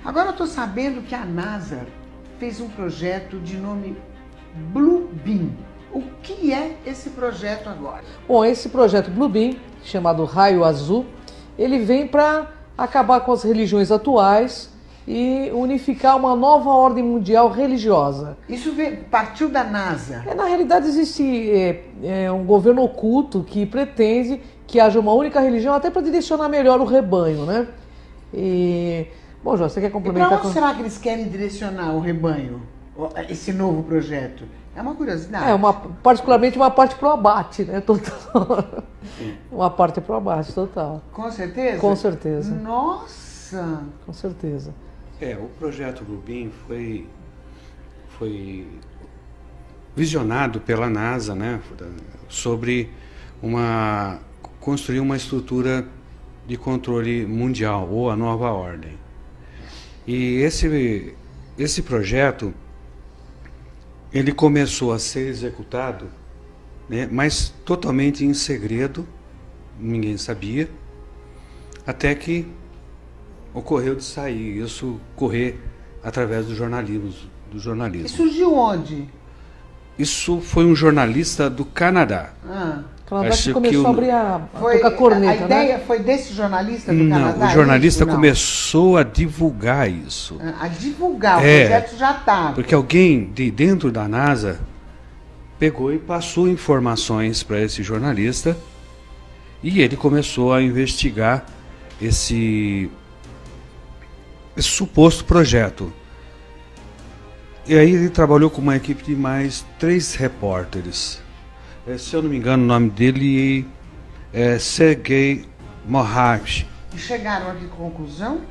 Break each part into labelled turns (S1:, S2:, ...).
S1: Agora eu estou sabendo que a NASA fez um projeto de nome Blue Beam. O que é esse projeto agora?
S2: Bom, esse projeto Blue Beam, chamado Raio Azul, ele vem para acabar com as religiões atuais e unificar uma nova ordem mundial religiosa.
S1: Isso partiu da NASA?
S2: Na realidade existe um governo oculto que pretende que haja uma única religião até para direcionar melhor o rebanho, né? Bom, João, você quer complementar?
S1: E para onde será que eles querem direcionar o rebanho, esse novo projeto? É uma curiosidade.
S2: Particularmente uma parte pro abate, né? Total. Uma parte pro abate, total.
S1: Com certeza?
S2: Com certeza.
S1: Nossa!
S2: Com certeza.
S3: O projeto Blue Beam foi visionado pela NASA, né? Sobre construir uma estrutura de controle mundial, ou a nova ordem. E esse projeto, ele começou a ser executado, né, mas totalmente em segredo, ninguém sabia, até que ocorreu de sair, isso correr através do jornalismo.
S1: E surgiu onde?
S3: Isso foi um jornalista do Canadá.
S2: Canadá que começou a abrir a tocar corneta,
S1: a ideia foi desse jornalista do Canadá?
S3: Não, o jornalista começou a divulgar isso.
S1: A divulgar, o projeto já estava.
S3: Porque alguém de dentro da NASA pegou e passou informações para esse jornalista e ele começou a investigar esse suposto projeto. E aí ele trabalhou com uma equipe de mais 3 repórteres. Se eu não me engano, o nome dele é Sergei Moravich.
S1: E chegaram a que conclusão?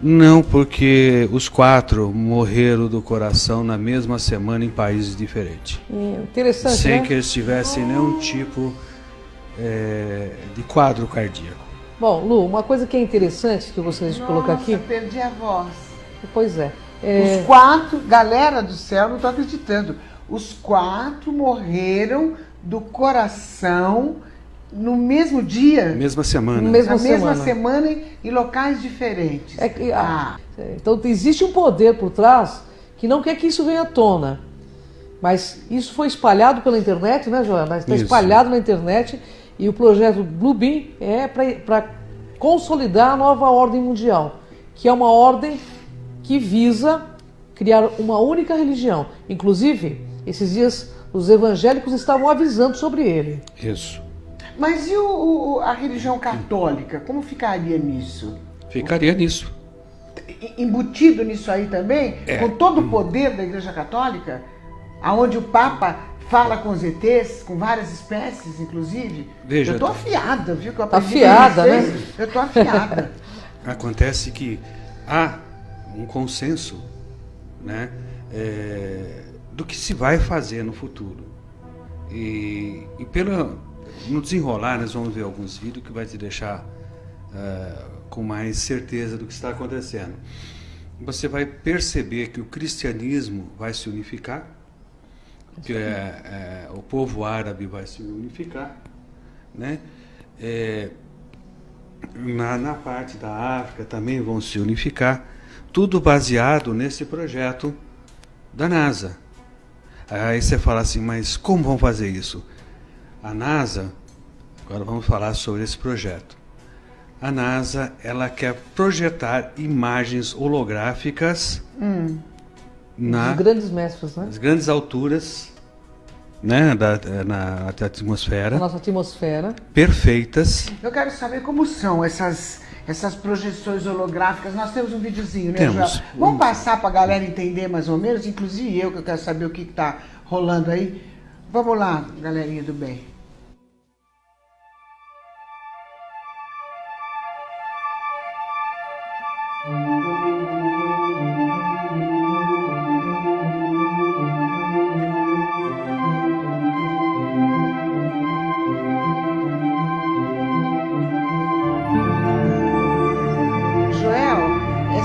S3: Não, porque os 4 morreram do coração na mesma semana em países diferentes.
S2: Interessante,
S3: sem
S2: né?
S3: que eles tivessem nenhum tipo de quadro cardíaco.
S2: Bom, Lu, uma coisa que é interessante que eu gostaria de colocar aqui...
S1: Nossa, perdi a voz.
S2: Pois é.
S1: Os 4, galera do céu, não estou acreditando. Os 4 morreram do coração no mesmo dia?
S3: Mesma semana.
S1: Na mesma semana em locais diferentes.
S2: Então existe um poder por trás que não quer que isso venha à tona. Mas isso foi espalhado pela internet, né, Joana? Está espalhado na internet e o projeto Blue Beam é para consolidar a nova ordem mundial, que é uma ordem que visa criar uma única religião. Inclusive, esses dias os evangélicos estavam avisando sobre ele.
S3: Isso.
S1: Mas e a religião católica? Como ficaria nisso?
S3: Ficaria nisso.
S1: Embutido nisso aí também? Com todo o poder da Igreja Católica? Aonde o Papa fala com os ETs, com várias espécies, inclusive?
S3: Veja,
S1: eu tô afiada, viu?
S2: Tá afiada, né?
S1: Eu tô afiada.
S3: Acontece que há um consenso, né, do que se vai fazer no futuro. E no desenrolar, nós vamos ver alguns vídeos que vai te deixar com mais certeza do que está acontecendo. Você vai perceber que o cristianismo vai se unificar, que o povo árabe vai se unificar, né? Na parte da África também vão se unificar, tudo baseado nesse projeto da NASA. Aí você fala assim, mas como vão fazer isso? A NASA, agora vamos falar sobre esse projeto. A NASA, ela quer projetar imagens holográficas
S2: Os grandes mestres, né?
S3: nas grandes alturas, né, na atmosfera.
S2: Na nossa atmosfera.
S3: Perfeitas.
S1: Eu quero saber como são essas projeções holográficas. Nós temos um videozinho, né,
S3: Temos.
S1: Joel? Vamos passar para a galera entender mais ou menos, inclusive eu, que eu quero saber o que está rolando aí. Vamos lá, galerinha do bem.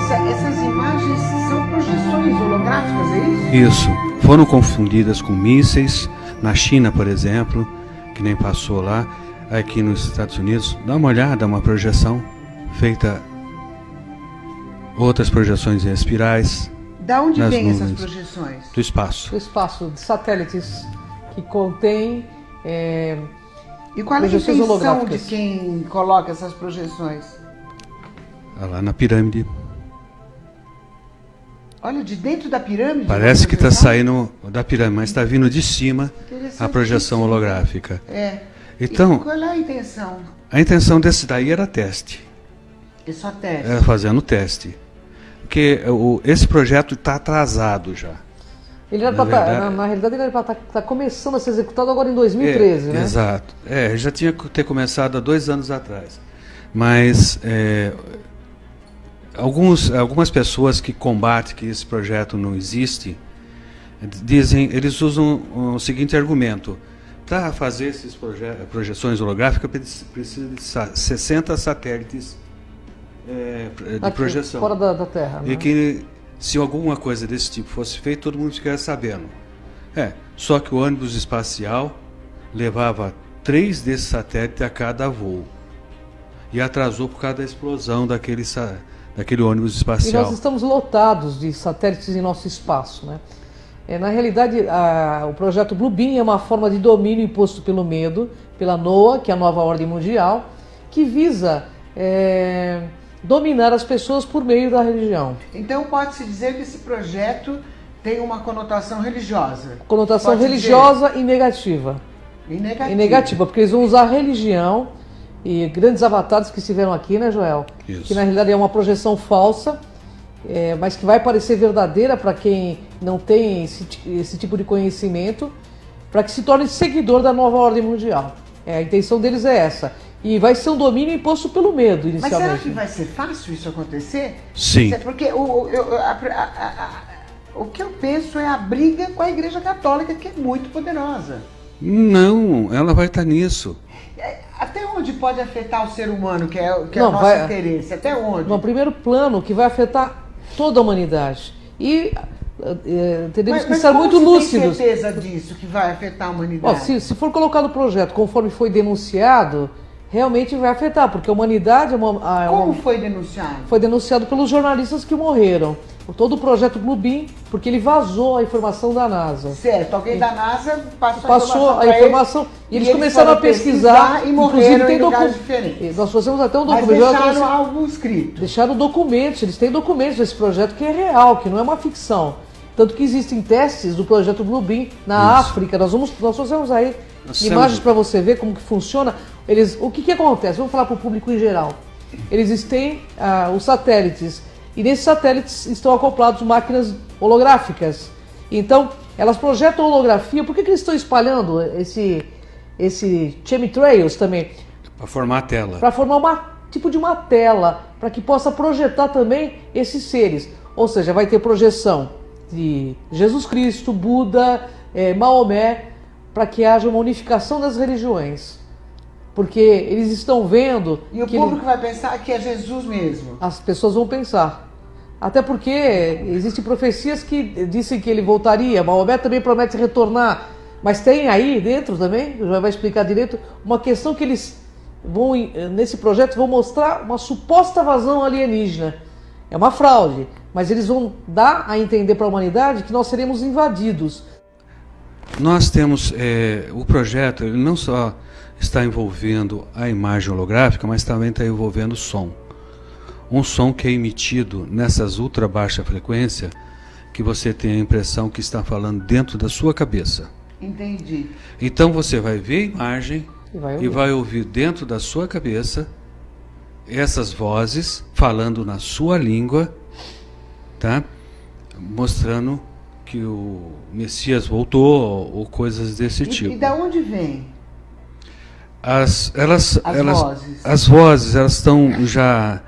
S1: Essas imagens são projeções holográficas, é isso?
S3: Isso. Foram confundidas com mísseis. Na China, por exemplo, que nem passou lá. Aqui nos Estados Unidos, dá uma olhada, uma projeção feita outras projeções em espirais.
S1: Da onde
S3: nas
S1: vêm essas
S3: nuvens.
S1: projeções?
S3: Do espaço.
S2: O espaço de satélites que contém
S1: E qual é a
S2: projeções
S1: intenção
S2: holográficas.
S1: de quem coloca essas projeções?
S3: Lá na pirâmide.
S1: Olha, de dentro da pirâmide?
S3: Parece que está
S1: projeção?
S3: saindo da pirâmide, mas está vindo de cima a projeção holográfica.
S1: É.
S3: Então,
S1: E qual é a intenção?
S3: a intenção desse daí era teste.
S1: É só teste.
S3: Era fazendo teste. Porque esse projeto está atrasado já.
S2: Ele era
S3: Na verdade-
S2: na realidade, ele era para estar começando a ser executado agora em 2013, né?
S3: Exato. Já tinha que ter começado há 2 anos atrás. Mas algumas pessoas que combatem que esse projeto não existe, eles usam o seguinte argumento: para fazer essas projeções holográficas precisa de 60 satélites de
S2: Aqui,
S3: projeção.
S2: fora da Terra.
S3: E
S2: Né?
S3: que se alguma coisa desse tipo fosse feita, todo mundo ficaria sabendo. Só que o ônibus espacial levava 3 desses satélites a cada voo. E atrasou por causa da explosão daquele ônibus
S2: E
S3: espacial.
S2: nós estamos lotados de satélites em nosso espaço, né? Na realidade, o projeto Bluebeam é uma forma de domínio imposto pelo medo, pela NOAA, que é a nova ordem mundial, que visa dominar as pessoas por meio da religião.
S1: Então pode-se dizer que esse projeto tem uma conotação religiosa.
S2: Conotação
S1: Pode
S2: religiosa e negativa.
S1: dizer. E negativa.
S2: E negativa, porque eles vão usar a religião e grandes avatares que estiveram aqui, né, Joel?
S3: Isso.
S2: Que na realidade é uma projeção falsa, mas que vai parecer verdadeira para quem não tem esse tipo de conhecimento, para que se torne seguidor da nova ordem mundial. A intenção deles é essa. E vai ser um domínio imposto pelo medo,
S1: Mas
S2: inicialmente.
S1: será que vai ser fácil isso acontecer?
S3: Sim.
S1: Porque o que eu penso é a briga com a Igreja Católica, que é muito poderosa.
S3: Não, ela vai estar nisso.
S1: Até onde pode afetar o ser humano, que é o
S2: Não,
S1: nosso
S2: vai-
S1: interesse? Até onde?
S2: No primeiro plano, que vai afetar toda a humanidade. E teremos que estar
S1: como
S2: muito
S1: se
S2: lúcidos.
S1: tem certeza disso, que vai afetar a
S2: Ó,
S1: humanidade?
S2: se for colocado o projeto conforme foi denunciado, realmente vai afetar, porque a humanidade
S1: Como foi denunciado?
S2: foi denunciado pelos jornalistas que morreram. Todo o projeto Bluebeam, porque ele vazou a informação da NASA.
S1: Certo, alguém da NASA
S2: Passou a
S1: pra
S2: informação e eles começaram
S1: foram
S2: a pesquisar
S1: e morreram em lugares
S2: docu-
S1: diferentes.
S2: Nós fazemos até um
S1: Mas
S2: documento.
S1: deixaram algo escrito.
S2: Deixaram documentos, eles têm documentos desse projeto que é real, que não é uma ficção. Tanto que existem testes do projeto Bluebeam na África. Nós fazemos aí
S3: Nós
S2: imagens
S3: temos-
S2: para você ver como que funciona. O que acontece? Vamos falar para o público em geral. Eles têm os satélites, e nesses satélites estão acoplados máquinas holográficas. Então, elas projetam holografia. Por que eles estão espalhando esse chemtrails também?
S3: Para formar a tela.
S2: Para formar tipo de uma tela, para que possa projetar também esses seres. Ou seja, vai ter projeção de Jesus Cristo, Buda, Maomé, para que haja uma unificação das religiões. Porque eles estão vendo
S1: E o
S2: que
S1: público vai pensar que é Jesus mesmo.
S2: as pessoas vão pensar. Até porque existem profecias que dizem que ele voltaria. Maomé também promete retornar. Mas tem aí dentro também, já vai explicar direito, uma questão que eles vão, nesse projeto, vão mostrar uma suposta invasão alienígena. É uma fraude, mas eles vão dar a entender para a humanidade que nós seremos invadidos.
S3: Nós temos o projeto, ele não só está envolvendo a imagem holográfica, mas também está envolvendo o som. Um som que é emitido nessas ultra baixa frequência, que você tem a impressão que está falando dentro da sua cabeça.
S1: Entendi.
S3: Então você vai ver a imagem
S2: E
S3: e vai ouvir dentro da sua cabeça essas vozes falando na sua língua, tá? Mostrando que o Messias voltou ou coisas desse tipo.
S1: E da onde vem?
S3: As
S1: vozes.
S3: As vozes, elas estão já...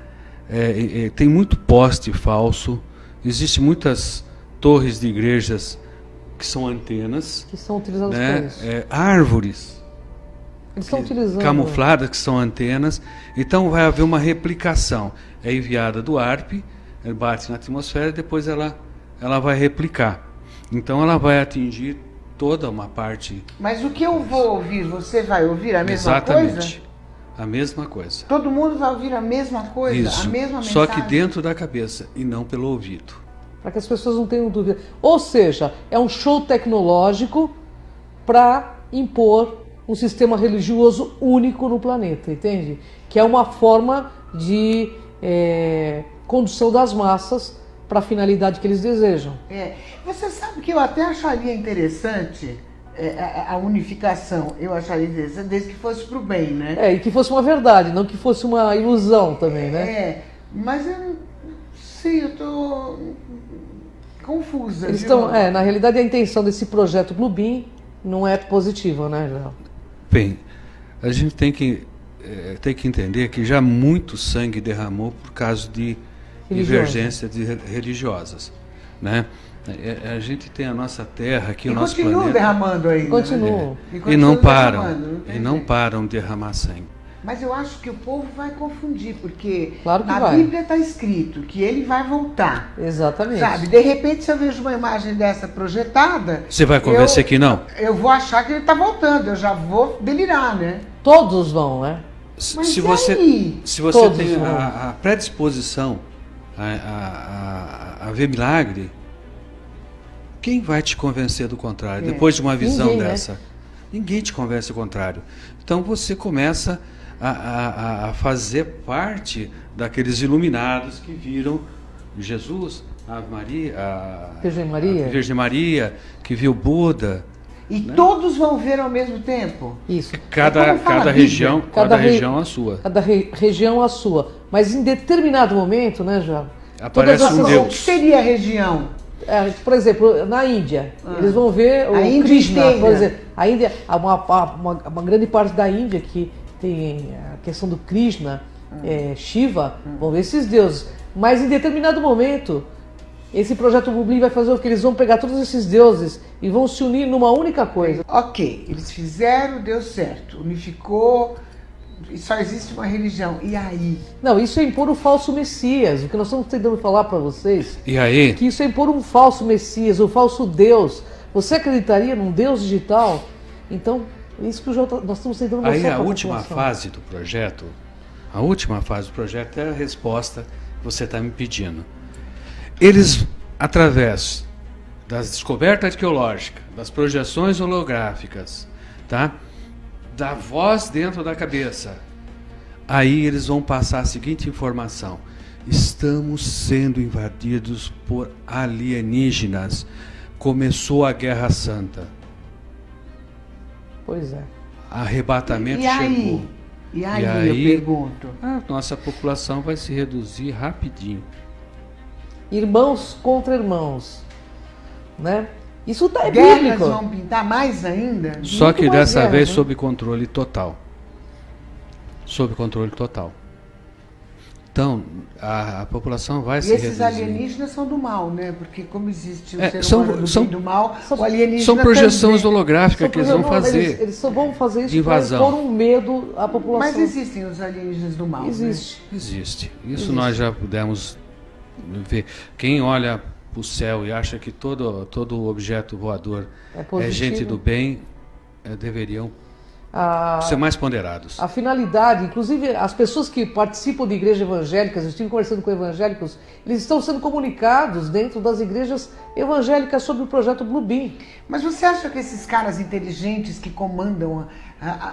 S3: tem muito poste falso, existem muitas torres de igrejas que são antenas,
S2: Que são utilizados
S3: né?
S2: para isso.
S3: Árvores
S2: Eles estão utilizando.
S3: camufladas que são antenas. Então vai haver uma replicação. É enviada do ARP, bate na atmosfera e depois ela vai replicar. Então ela vai atingir toda uma parte.
S1: Mas o que eu vou ouvir, você vai ouvir a mesma
S3: Exatamente.
S1: coisa?
S3: A mesma coisa.
S1: Todo mundo vai ouvir a mesma coisa,
S3: Isso.
S1: a mesma mensagem.
S3: Só que dentro da cabeça e não pelo ouvido.
S2: Para que as pessoas não tenham dúvida. Ou seja, é um show tecnológico para impor um sistema religioso único no planeta, entende? Que é uma forma de condução das massas para a finalidade que eles desejam.
S1: Você sabe que eu até acharia interessante a unificação, eu acharia interessante, desde que fosse para o bem, né?
S2: E que fosse uma verdade, não que fosse uma ilusão também, né?
S1: Mas eu não sei, eu estou confusa.
S2: Eles estão, na realidade, a intenção desse projeto Bluebeam não é positiva, né, João?
S3: Bem, a gente tem que entender que já muito sangue derramou por causa de divergências religiosas, né? A gente tem a nossa Terra aqui, o nosso planeta.
S1: Continua derramando ainda.
S2: Continua.
S3: E não param de derramar sangue.
S1: Mas eu acho que o povo vai confundir, porque
S2: claro que
S1: na Bíblia está escrito que ele vai voltar.
S2: Exatamente.
S1: Sabe? De repente, se eu vejo uma imagem dessa projetada...
S3: Você vai convencer que não?
S1: Eu vou achar que ele está voltando, eu já vou delirar, né?
S2: Todos vão, né?
S1: Mas
S3: se você
S2: Todos
S3: tem
S2: vão.
S3: a predisposição a ver milagre, quem vai te convencer do contrário? Depois de uma visão
S2: Ninguém,
S3: dessa? Né? Ninguém te convence do contrário. Então você começa a fazer parte daqueles iluminados que viram Jesus, a Maria, a Virgem Maria, que viu Buda.
S1: E todos vão ver ao mesmo tempo?
S2: Isso.
S3: Cada região a sua.
S2: Cada região a sua. Mas em determinado momento, né, João?
S3: Aparece um Deus.
S1: O que seria a região?
S2: Por exemplo, na Índia, eles vão ver o Krishna, por exemplo. A Índia, uma grande parte da Índia que tem a questão do Krishna, Shiva, vão ver esses deuses. Mas em determinado momento, esse projeto Bluebeam vai fazer o que? Eles vão pegar todos esses deuses e vão se unir numa única coisa.
S1: Ok, eles fizeram, deu certo, unificou, e só existe uma religião. E aí?
S2: Não, isso é impor o falso Messias. O que nós estamos tentando falar para vocês,
S3: e aí?
S2: Que isso é impor um falso Messias, um falso Deus. Você acreditaria num Deus digital? Então, isso que nós estamos tentando mostrar
S3: aí
S2: para
S3: a última fase do projeto, é a resposta que você está me pedindo. Eles, através das descobertas arqueológicas, das projeções holográficas, tá? Da voz dentro da cabeça, aí eles vão passar a seguinte informação: estamos sendo invadidos por alienígenas. Começou a Guerra Santa.
S2: Pois é.
S3: Arrebatamento chegou.
S1: E aí eu pergunto?
S3: A nossa população vai se reduzir rapidinho.
S2: Irmãos contra irmãos, né? Isso é
S1: Guerras
S2: bíblico.
S1: Vão pintar mais ainda?
S3: Só que dessa
S2: guerra,
S3: vez
S2: né?
S3: sob controle total. Sob controle total. Então, a população vai se reduzir.
S1: E esses alienígenas são do mal, né? Porque como existe o ser
S3: são-
S1: humano do
S3: são-
S1: bem e do mal, o alienígena
S3: São projeções
S1: também.
S3: holográficas que eles vão fazer.
S2: Eles só vão fazer
S3: de
S2: isso para
S3: invasão.
S2: impor um medo à população.
S1: Mas existem os alienígenas do mal,
S2: Existe.
S3: Existe. Isso
S2: Existe.
S3: nós já pudemos ver. Quem olha para o céu e acha que todo objeto voador é
S2: positivo.
S3: gente do bem, deveriam
S2: A,
S3: ser mais ponderados.
S2: a finalidade, inclusive as pessoas que participam de igrejas evangélicas, eu estive conversando com evangélicos, eles estão sendo comunicados dentro das igrejas evangélicas sobre o projeto Bluebeam.
S1: Mas você acha que esses caras inteligentes que comandam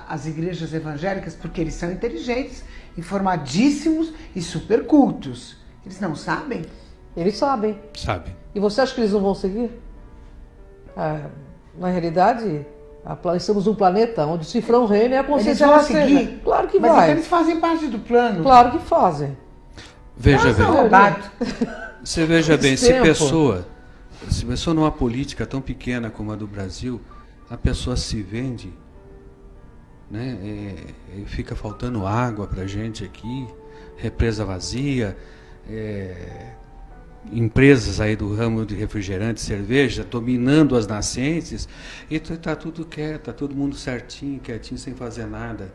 S1: as igrejas evangélicas, porque eles são inteligentes, informadíssimos e super cultos, eles não sabem?
S2: Eles sabem.
S3: Sabe?
S2: E você acha que eles não vão seguir? Na realidade, estamos num planeta onde o cifrão reina e a
S1: Eles
S2: consciência
S1: vão
S2: rasteja.
S1: seguir?
S2: Claro que
S1: Mas
S2: vai.
S1: então eles fazem parte do plano.
S2: Claro que fazem.
S3: Veja bem.
S1: Roubado.
S3: Você veja bem,
S2: Esse
S3: se
S2: tempo.
S3: pessoa numa política tão pequena como a do Brasil, a pessoa se vende, né? E fica faltando água pra gente aqui, represa vazia, empresas aí do ramo de refrigerante, cerveja, dominando as nascentes, e tá tudo quieto, tá todo mundo certinho, quietinho, sem fazer nada.